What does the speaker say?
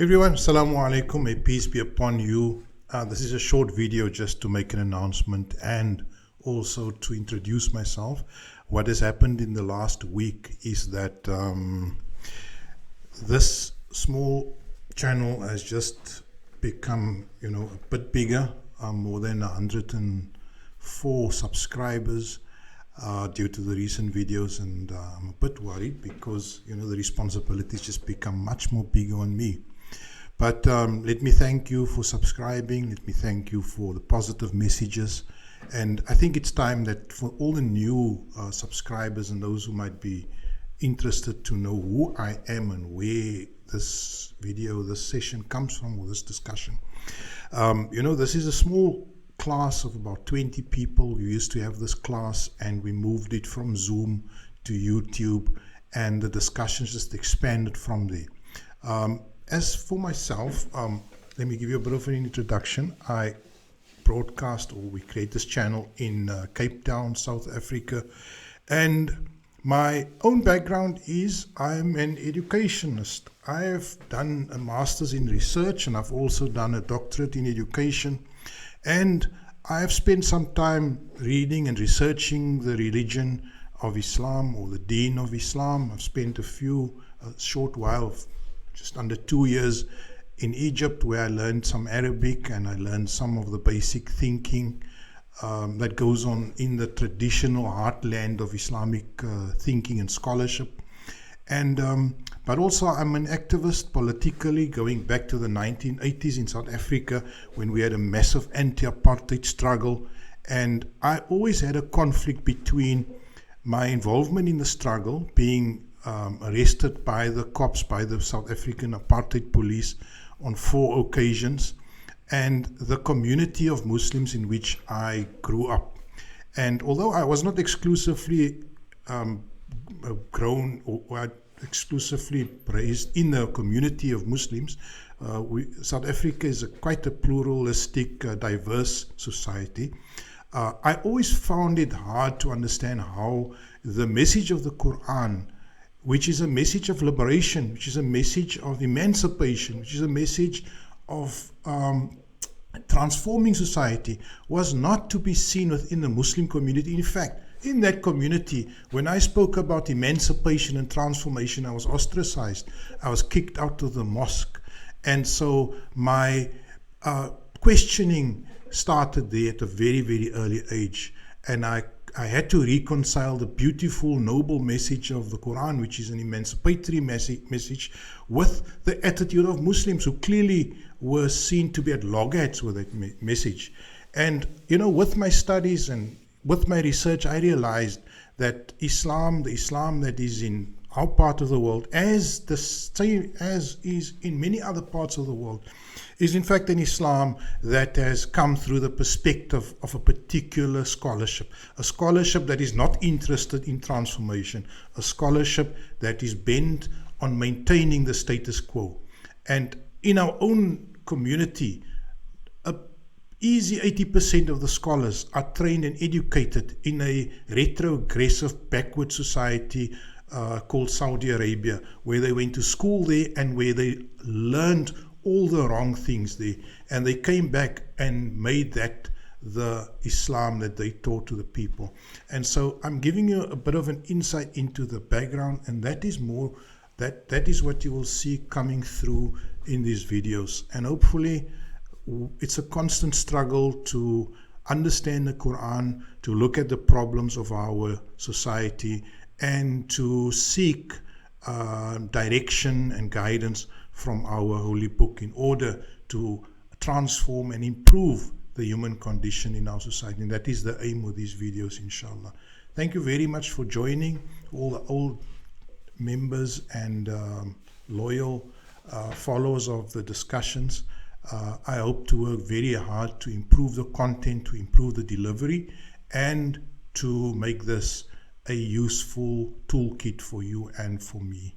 Everyone, Assalamu alaikum, may peace be upon you. This is a short video just to make an announcement and also to introduce myself. What has happened in the last week is that this small channel has just become, a bit bigger, more than 104 subscribers due to the recent videos, and I'm a bit worried because, the responsibilities just become much more bigger on me. But let me thank you for subscribing. Let me thank you for the positive messages. And I think it's time that for all the new subscribers and those who might be interested to know who I am and where this video, this session comes from, or this discussion. This is a small class of about 20 people. We used to have this class and we moved it from Zoom to YouTube, and the discussions just expanded from there. As for myself, let me give you a bit of an introduction. I broadcast, or we create this channel in Cape Town, South Africa. And my own background is I'm an educationist. I have done a master's in research, and I've also done a doctorate in education. And I have spent some time reading and researching the religion of Islam, or the Deen of Islam. I've spent a short while, just under 2 years in Egypt, where I learned some Arabic and I learned some of the basic thinking that goes on in the traditional heartland of Islamic thinking and scholarship. And but also I'm an activist politically, going back to the 1980s in South Africa, when we had a massive anti-apartheid struggle. And I always had a conflict between my involvement in the struggle, being arrested by the cops, by the South African apartheid police on 4 occasions, and the community of Muslims in which I grew up. And although I was not exclusively grown or exclusively raised in the community of Muslims, South Africa is quite a pluralistic, diverse society. I always found it hard to understand how the message of the Quran, which is a message of liberation, which is a message of emancipation, which is a message of transforming society, was not to be seen within the Muslim community. In fact, in that community, when I spoke about emancipation and transformation, I was ostracized. I was kicked out of the mosque. And so my questioning started there at a very, very early age. And I had to reconcile the beautiful, noble message of the Quran, which is an emancipatory message, with the attitude of Muslims who clearly were seen to be at loggerheads with that message. And, with my studies and with my research, I realized that Islam, the Islam that is in our part of the world, as is in many other parts of the world, is in fact an Islam that has come through the perspective of a particular scholarship, a scholarship that is not interested in transformation, a scholarship that is bent on maintaining the status quo. And in our own community, easy 80% of the scholars are trained and educated in a retrogressive, backward society called Saudi Arabia, where they went to school there and where they learned all the wrong things there, and they came back and made that the Islam that they taught to the people. And so I'm giving you a bit of an insight into the background, and that is what you will see coming through in these videos. And hopefully it's a constant struggle to understand the Quran, to look at the problems of our society, and to seek direction and guidance from our holy book in order to transform and improve the human condition in our society. And that is the aim of these videos, inshallah. Thank you very much for joining, all the old members and loyal followers of the discussions. I hope to work very hard to improve the content, to improve the delivery, and to make this a useful toolkit for you and for me.